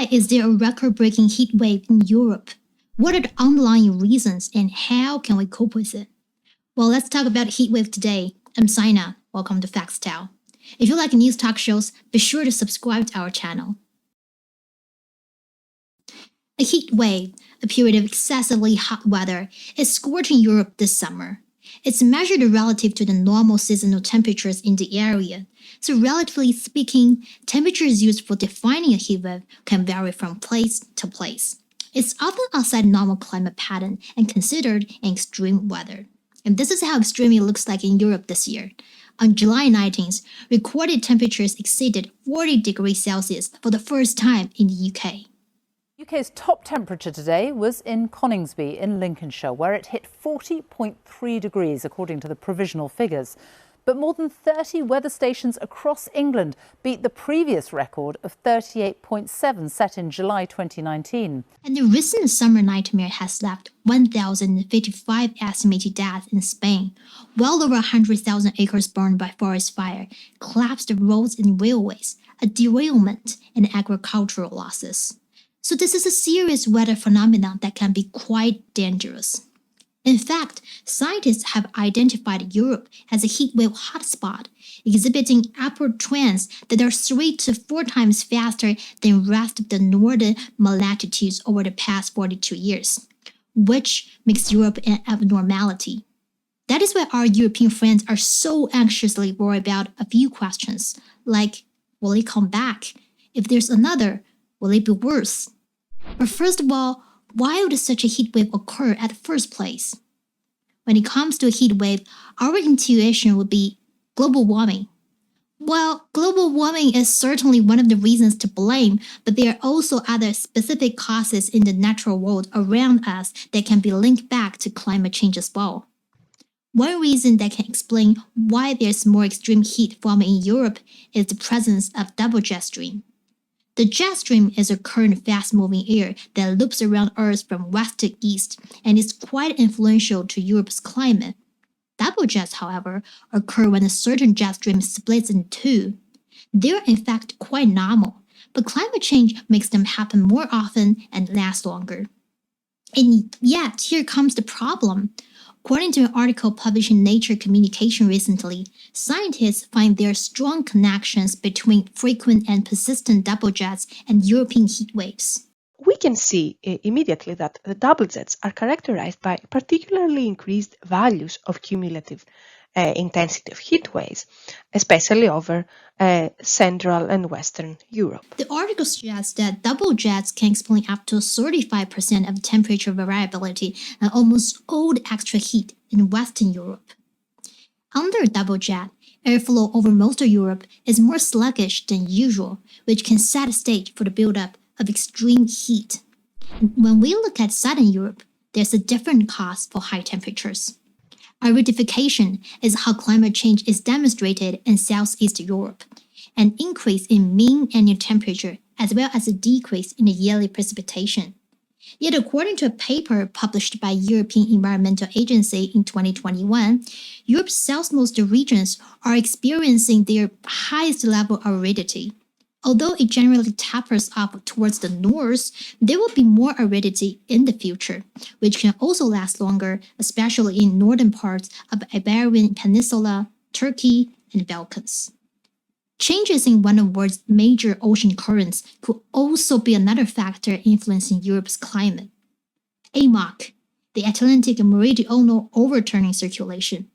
Why is there a record-breaking heat wave in Europe? What are the underlying reasons and how can we cope with it? Well, let's talk about heat wave today. I'm Sina. Welcome to Foxtel. If you like news talk shows, be sure to subscribe to our channel. A heat wave, a period of excessively hot weather, is scorching Europe this summer. It's measured relative to the normal seasonal temperatures in the area. So relatively speaking, temperatures used for defining a heat wave can vary from place to place. It's often outside normal climate pattern and considered an extreme weather. And this is how extreme it looks like in Europe this year. On July 19th, recorded temperatures exceeded 40 degrees Celsius for the first time in the UK. UK's top temperature today was in Coningsby in Lincolnshire, where it hit 40.3 degrees according to the provisional figures. But more than 30 weather stations across England beat the previous record of 38.7 set in July 2019. And the recent summer nightmare has left 1,055 estimated deaths in Spain, well over 100,000 acres burned by forest fire, collapsed roads and railways, a derailment, and agricultural losses. So this is a serious weather phenomenon that can be quite dangerous. In fact, scientists have identified Europe as a heatwave hotspot, exhibiting upward trends that are 3 to 4 times faster than the rest of the northern latitudes over the past 42 years, which makes Europe an abnormality. That is why our European friends are so anxiously worried about a few questions, like, will it come back? If there's another, will it be worse? But first of all, why would such a heat wave occur at the first place? When it comes to a heat wave, our intuition would be global warming. Well, global warming is certainly one of the reasons to blame, but there are also other specific causes in the natural world around us that can be linked back to climate change as well. One reason that can explain why there's more extreme heat forming in Europe is the presence of double jet stream. The jet stream is a current fast-moving air that loops around Earth from west to east and is quite influential to Europe's climate. Double jets, however, occur when a certain jet stream splits in two. They are in fact quite normal, but climate change makes them happen more often and last longer. And yet, here comes the problem. According to an article published in Nature Communication recently, scientists find there are strong connections between frequent and persistent double jets and European heat waves. We can see immediately that the double jets are characterized by particularly increased values of cumulative intensity of heat waves, especially over Central and Western Europe. The article suggests that double jets can explain up to 35% of temperature variability and almost all the extra heat in Western Europe. Under a double jet, airflow over most of Europe is more sluggish than usual, which can set a stage for the buildup of extreme heat. When we look at Southern Europe, there's a different cause for high temperatures. Iridification is how climate change is demonstrated in Southeast Europe, an increase in mean annual temperature as well as a decrease in the yearly precipitation. Yet according to a paper published by European Environmental Agency in 2021, Europe's southmost regions are experiencing their highest level of aridity. Although it generally tapers off towards the north, there will be more aridity in the future, which can also last longer, especially in northern parts of the Iberian Peninsula, Turkey, and Balkans. Changes in one of the world's major ocean currents could also be another factor influencing Europe's climate. Amok, the Atlantic Meridional Overturning Circulation.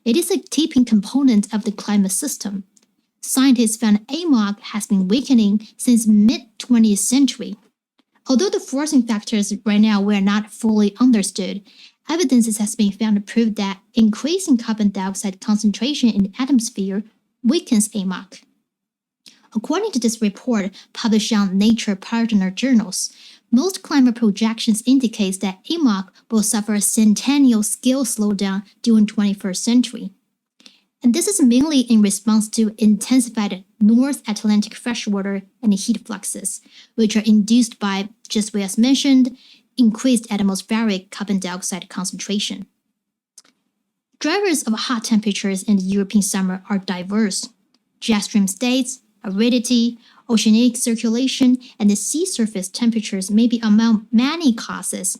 It is a tipping component of the climate system. Scientists found Amok has been weakening since mid-20th century. Although the forcing factors right now were not fully understood, evidence has been found to prove that increasing carbon dioxide concentration in the atmosphere weakens Amok. According to this report published on Nature Partner Journals, most climate projections indicate that Amok will suffer a centennial scale slowdown during the 21st century. And this is mainly in response to intensified North Atlantic freshwater and heat fluxes, which are induced by, just as mentioned, increased atmospheric carbon dioxide concentration. Drivers of hot temperatures in the European summer are diverse. Jet stream states, aridity, Oceanic circulation and the sea surface temperatures may be among many causes.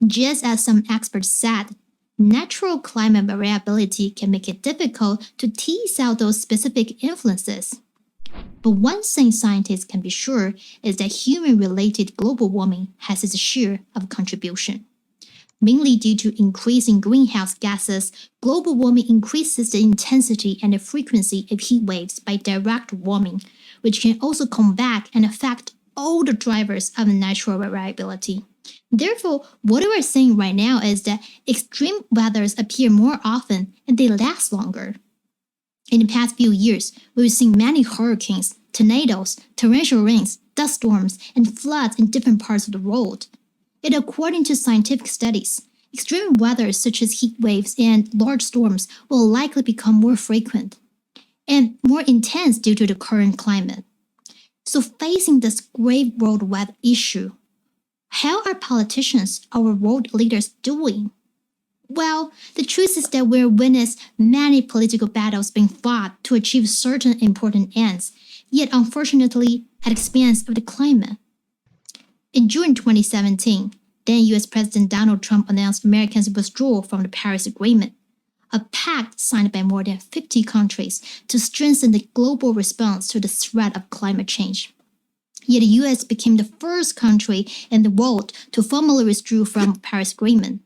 Just as some experts said, natural climate variability can make it difficult to tease out those specific influences. But one thing scientists can be sure is that human-related global warming has its share of contribution. Mainly due to increasing greenhouse gases, global warming increases the intensity and the frequency of heat waves by direct warming, which can also come back and affect all the drivers of natural variability. Therefore, what we are seeing right now is that extreme weathers appear more often and they last longer. In the past few years, we've seen many hurricanes, tornadoes, torrential rains, dust storms, and floods in different parts of the world. Yet, according to scientific studies, extreme weather such as heat waves and large storms will likely become more frequent and more intense due to the current climate. So, facing this grave worldwide issue, how are politicians, our world leaders, doing? Well, the truth is that we're witnessing many political battles being fought to achieve certain important ends, yet unfortunately at the expense of the climate. In June 2017, then US President Donald Trump announced Americans' withdrawal from the Paris Agreement, a pact signed by more than 50 countries to strengthen the global response to the threat of climate change. Yet the US became the first country in the world to formally withdraw from the Paris Agreement.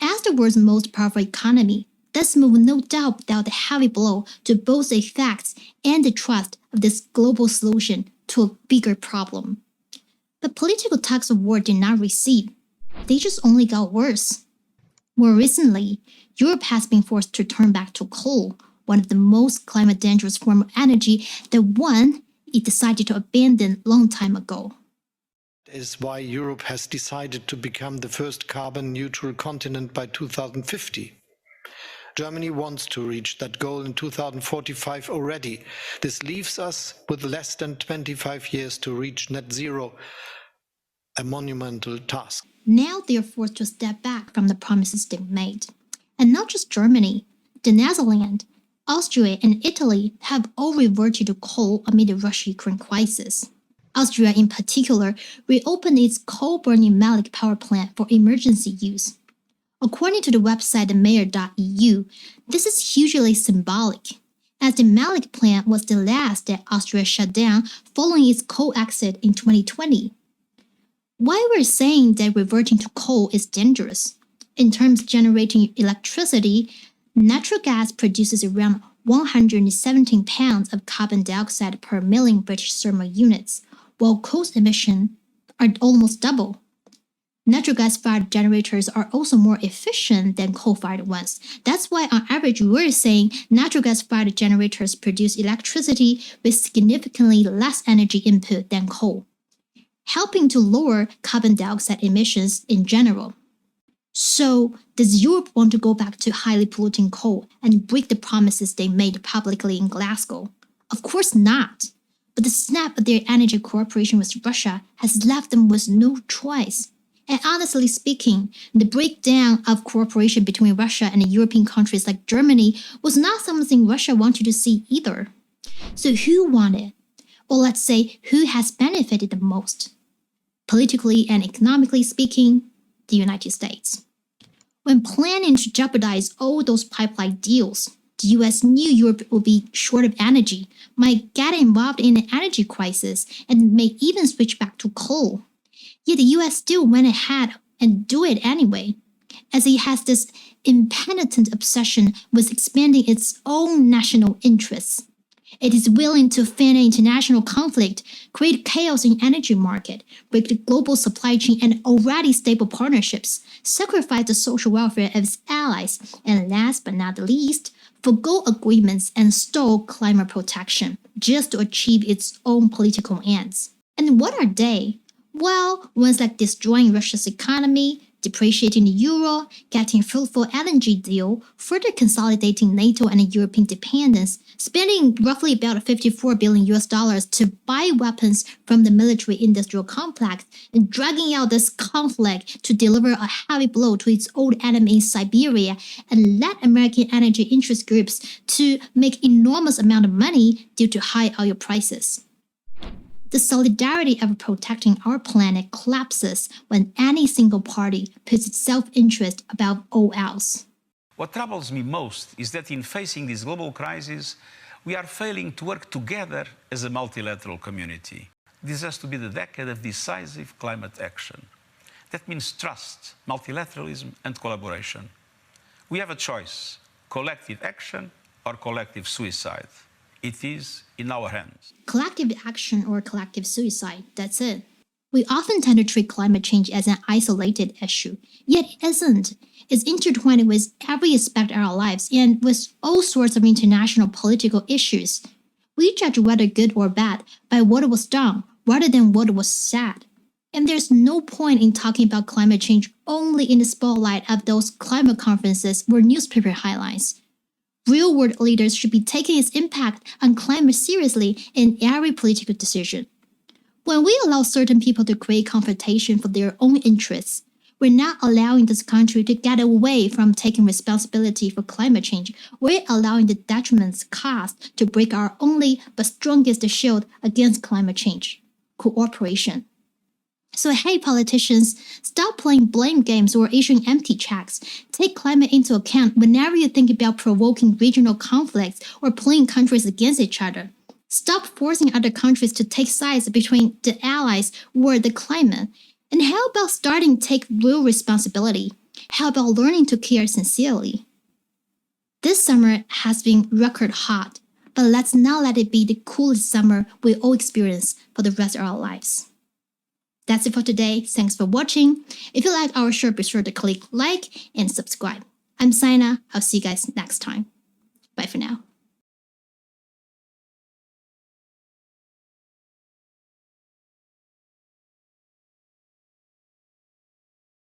As the world's most powerful economy, this move no doubt dealt a heavy blow to both the effects and the trust of this global solution to a bigger problem. The political tugs of war did not recede, they just only got worse. More recently, Europe has been forced to turn back to coal, one of the most climate dangerous forms of energy, the one it decided to abandon long time ago. Is why Europe has decided to become the first carbon neutral continent by 2050. Germany wants to reach that goal in 2045 already. This leaves us with less than 25 years to reach net zero, a monumental task. Now they are forced to step back from the promises they've made. And not just Germany, the Netherlands, Austria, and Italy have all reverted to coal amid the Russia-Ukraine crisis. Austria, in particular, reopened its coal-burning Malik power plant for emergency use. According to the website mayor.eu, this is hugely symbolic, as the Malik plant was the last that Austria shut down following its coal exit in 2020. Why we're saying that reverting to coal is dangerous? In terms of generating electricity, natural gas produces around 117 pounds of carbon dioxide per million British thermal units, while coal emissions are almost double. Natural gas-fired generators are also more efficient than coal-fired ones. That's why, on average, we're saying natural gas-fired generators produce electricity with significantly less energy input than coal, helping to lower carbon dioxide emissions in general. So, does Europe want to go back to highly polluting coal and break the promises they made publicly in Glasgow? Of course not. But the snap of their energy cooperation with Russia has left them with no choice. And honestly speaking, the breakdown of cooperation between Russia and European countries like Germany was not something Russia wanted to see either. So who won it? Or let's say, who has benefited the most? Politically and economically speaking, the United States. When planning to jeopardize all those pipeline deals, the US knew Europe would be short of energy, might get involved in an energy crisis, and may even switch back to coal. Yet the US still went ahead and do it anyway, as it has this impenitent obsession with expanding its own national interests. It is willing to fan an international conflict, create chaos in energy market, break the global supply chain and already stable partnerships, sacrifice the social welfare of its allies, and last but not least, forgo agreements and stall climate protection just to achieve its own political ends. And what are they? Well, ones like destroying Russia's economy, depreciating the euro, getting a fruitful LNG deal, further consolidating NATO and European dependence, spending roughly about $54 billion to buy weapons from the military-industrial complex, and dragging out this conflict to deliver a heavy blow to its old enemy in Siberia, and let American energy interest groups to make enormous amount of money due to high oil prices. The solidarity of protecting our planet collapses when any single party puts its self-interest above all else. What troubles me most is that in facing this global crisis, we are failing to work together as a multilateral community. This has to be the decade of decisive climate action. That means trust, multilateralism, and collaboration. We have a choice: collective action or collective suicide. It is in our hands. Collective action or collective suicide, that's it. We often tend to treat climate change as an isolated issue, yet it isn't. It's intertwined with every aspect of our lives and with all sorts of international political issues. We judge whether good or bad by what was done rather than what was said. And there's no point in talking about climate change only in the spotlight of those climate conferences or newspaper highlights. Real-world leaders should be taking its impact on climate seriously in every political decision. When we allow certain people to create confrontation for their own interests, we're not allowing this country to get away from taking responsibility for climate change. We're allowing the detriments caused to break our only but strongest shield against climate change: cooperation. So hey politicians, stop playing blame games or issuing empty checks. Take climate into account whenever you think about provoking regional conflicts or playing countries against each other. Stop forcing other countries to take sides between the allies or the climate. And how about starting to take real responsibility? How about learning to care sincerely? This summer has been record hot, but let's not let it be the coolest summer we all experience for the rest of our lives. That's it for today. Thanks for watching. If you like our show, be sure to click like and subscribe. I'm Sina. I'll see you guys next time. Bye for now.